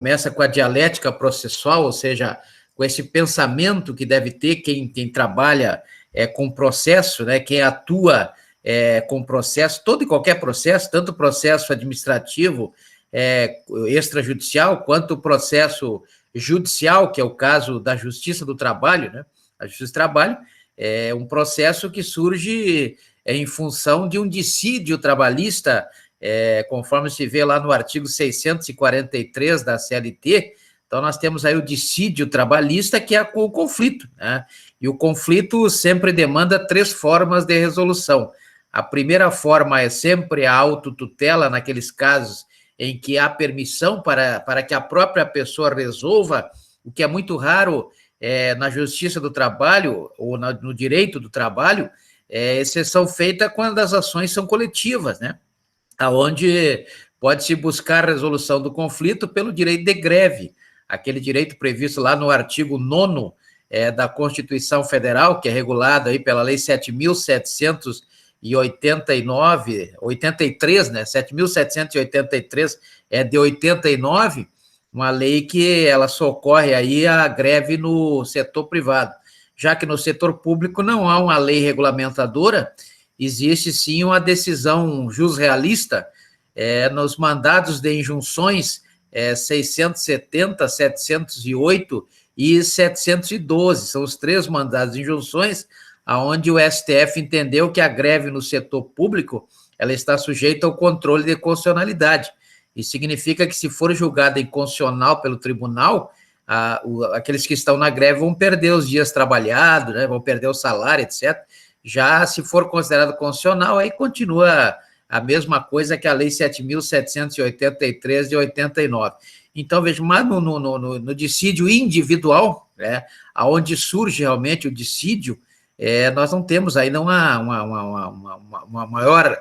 começa com a dialética processual, ou seja, com esse pensamento que deve ter quem trabalha com processo, né, quem atua com processo, todo e qualquer processo, tanto o processo administrativo, extrajudicial, quanto o processo judicial, que é o caso da Justiça do Trabalho, né? A Justiça do Trabalho é um processo que surge em função de um dissídio trabalhista, conforme se vê lá no artigo 643 da CLT. Então, nós temos aí o dissídio trabalhista, que é o conflito, né? E o conflito sempre demanda 3 formas de resolução. A primeira forma é sempre a autotutela, naqueles casos em que há permissão para que a própria pessoa resolva, o que é muito raro na Justiça do Trabalho ou no direito do trabalho, exceção feita quando as ações são coletivas, né? Onde pode-se buscar a resolução do conflito pelo direito de greve, aquele direito previsto lá no artigo 9º da Constituição Federal, que é regulado aí pela Lei 7.783, né? 7.783 é de 89, uma lei que ela socorre aí a greve no setor privado. Já que no setor público não há uma lei regulamentadora, existe sim uma decisão jusrealista nos mandados de injunções 670, 708 e 712, são os 3 mandados de injunções, onde o STF entendeu que a greve no setor público ela está sujeita ao controle de constitucionalidade. Isso significa que, se for julgada inconstitucional pelo tribunal, aqueles que estão na greve vão perder os dias trabalhados, né, vão perder o salário, etc. Já se for considerado constitucional, aí continua a mesma coisa que a Lei 7.783 de 89. Então, veja, mas no dissídio individual, né, onde surge realmente o dissídio, nós não temos ainda uma maior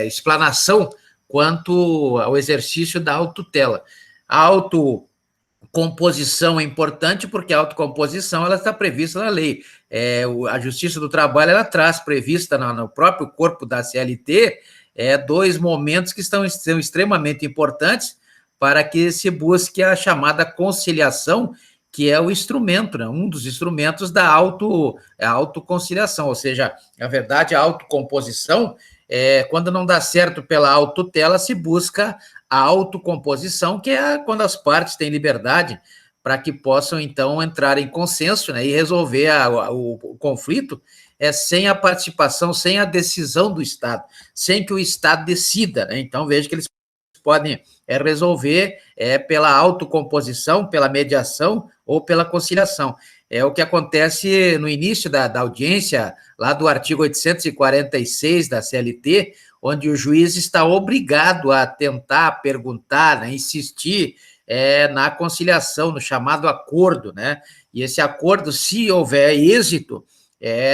explanação quanto ao exercício da autotutela. A autocomposição é importante porque a autocomposição ela está prevista na lei. A Justiça do Trabalho ela traz prevista no próprio corpo da CLT 2 momentos que são extremamente importantes para que se busque a chamada conciliação, que é o instrumento, né? Um dos instrumentos da autoconciliação, ou seja, na verdade, a autocomposição, quando não dá certo pela autotutela, se busca a autocomposição, que é quando as partes têm liberdade para que possam, então, entrar em consenso, né, e resolver o conflito sem a participação, sem a decisão do Estado, sem que o Estado decida, né? Então, veja que eles podem resolver pela autocomposição, pela mediação ou pela conciliação. É o que acontece no início da audiência, lá do artigo 846 da CLT, onde o juiz está obrigado a tentar, perguntar, né, insistir na conciliação, no chamado acordo, né? E esse acordo, se houver êxito,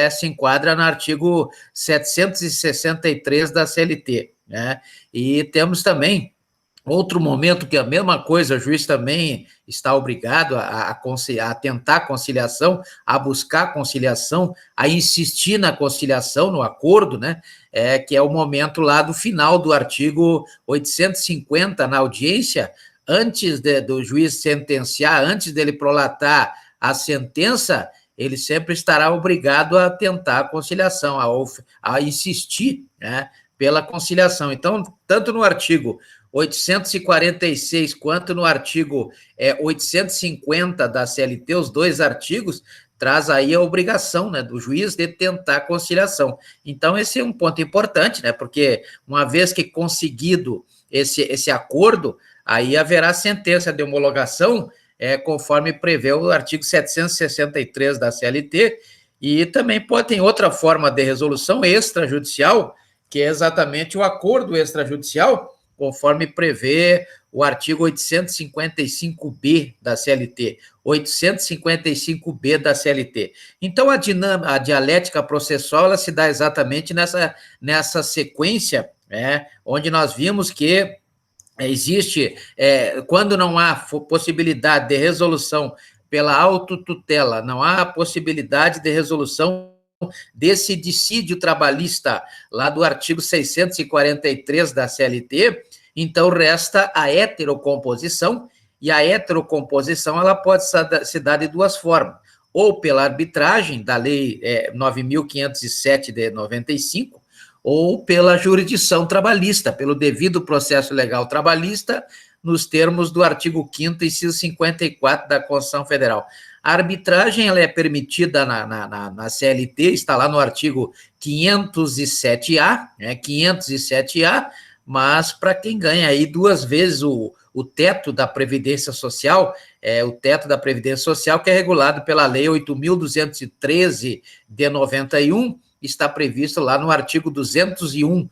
se enquadra no artigo 763 da CLT, né? E temos também outro momento que é a mesma coisa, o juiz também está obrigado a tentar conciliação, a buscar conciliação, a insistir na conciliação, no acordo, né? Que é o momento lá do final do artigo 850, na audiência, antes do juiz sentenciar, antes dele prolatar a sentença, ele sempre estará obrigado a tentar a conciliação, a insistir, né, pela conciliação. Então, tanto no artigo 846 quanto no artigo 850 da CLT, os 2 artigos, traz aí a obrigação, né, do juiz de tentar a conciliação. Então, esse é um ponto importante, né, porque uma vez que conseguido esse acordo, aí haverá sentença de homologação, conforme prevê o artigo 763 da CLT, e também tem outra forma de resolução extrajudicial, que é exatamente o acordo extrajudicial, conforme prevê o artigo 855B da CLT, 855B da CLT. Então, a dialética processual, ela se dá exatamente nessa sequência, onde nós vimos que existe, quando não há possibilidade de resolução pela autotutela, não há possibilidade de resolução desse dissídio trabalhista lá do artigo 643 da CLT, Então, resta a heterocomposição, e a heterocomposição ela pode se dar de duas formas, ou pela arbitragem da Lei 9.507 de 95, ou pela jurisdição trabalhista, pelo devido processo legal trabalhista, nos termos do artigo 5º, inciso 54 da Constituição Federal. A arbitragem ela é permitida na CLT, está lá no artigo 507A, né, 507A, mas para quem ganha aí duas vezes o teto da Previdência Social, o teto da Previdência Social, que é regulado pela Lei 8.213 de 91, está previsto lá no artigo 201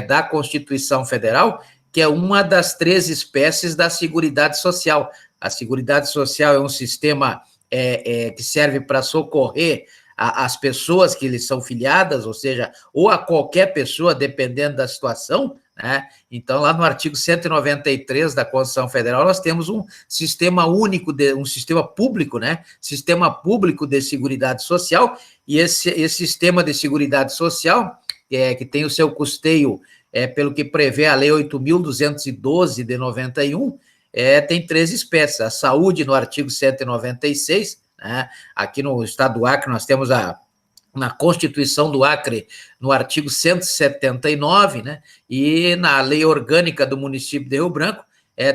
da Constituição Federal, que é uma das 3 espécies da Seguridade Social. A Seguridade Social é um sistema que serve para socorrer as pessoas que lhes são filiadas, ou seja, ou a qualquer pessoa, dependendo da situação, né? Então, lá no artigo 193 da Constituição Federal, nós temos um sistema único, um sistema público, né? Sistema público de Seguridade Social, e esse sistema de Seguridade Social, que tem o seu custeio, pelo que prevê a Lei 8.212 de 91, tem 3 espécies. A saúde, no artigo 196, né? Aqui no estado do Acre, nós temos na Constituição do Acre, no artigo 179, né? E na Lei Orgânica do município de Rio Branco,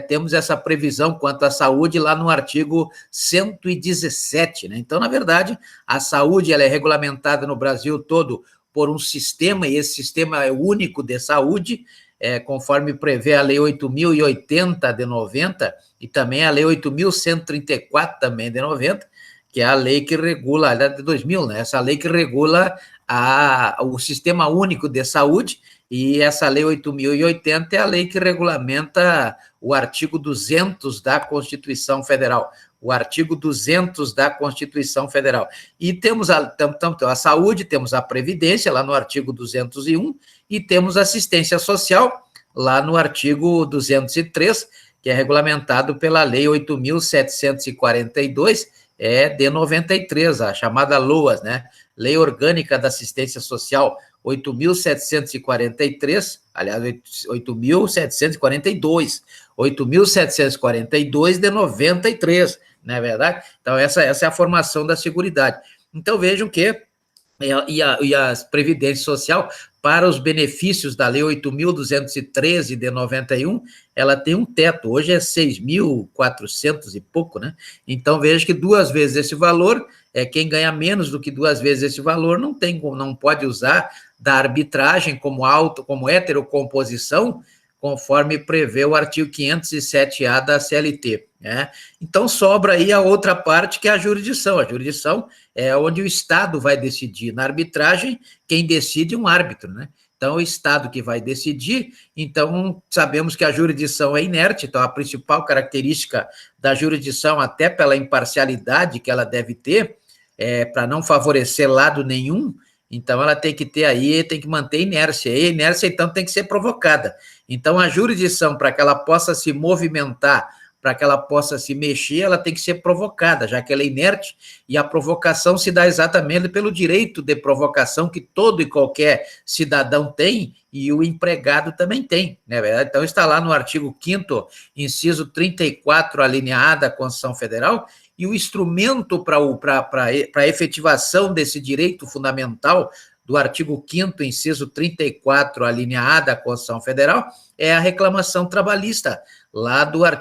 temos essa previsão quanto à saúde lá no artigo 117, né? Então, na verdade, a saúde ela é regulamentada no Brasil todo por um sistema, e esse sistema é único de saúde, conforme prevê a Lei 8.080 de 90, e também a Lei 8.134 também de 90, que é a lei que regula, de 2000, né? Essa lei que regula o Sistema Único de Saúde, e essa Lei 8.080 é a lei que regulamenta o artigo 200 da Constituição Federal, o artigo 200 da Constituição Federal. E temos a saúde, temos a previdência, lá no artigo 201, e temos assistência social, lá no artigo 203, que é regulamentado pela Lei 8.742, de 93, a chamada LOAS, né? Lei Orgânica da Assistência Social 8.743, aliás, 8.742 de 93, não é verdade? Então, essa é a formação da Seguridade. Então, vejam que e a Previdência Social, para os benefícios da Lei 8.213 de 91, ela tem um teto, hoje é 6.400 e pouco, né? Então, veja que 2 vezes esse valor, quem ganha menos do que 2 vezes esse valor não pode usar da arbitragem como heterocomposição, conforme prevê o artigo 507A da CLT, né? Então, sobra aí a outra parte, que é a jurisdição. A jurisdição é onde o Estado vai decidir. Na arbitragem, quem decide é um árbitro, né? Então, o Estado que vai decidir. Então, sabemos que a jurisdição é inerte, então a principal característica da jurisdição, até pela imparcialidade que ela deve ter, para não favorecer lado nenhum, então ela tem que manter inércia, e a inércia, então, tem que ser provocada. Então, a jurisdição, para que ela possa se movimentar, para que ela possa se mexer, ela tem que ser provocada, já que ela é inerte, e a provocação se dá exatamente pelo direito de provocação que todo e qualquer cidadão tem, e o empregado também tem, né? Então, está lá no artigo 5º, inciso 34, a linha A da Constituição Federal, e o instrumento para a efetivação desse direito fundamental do artigo 5º, inciso 34, a linha A da Constituição Federal, é a reclamação trabalhista, lá do artigo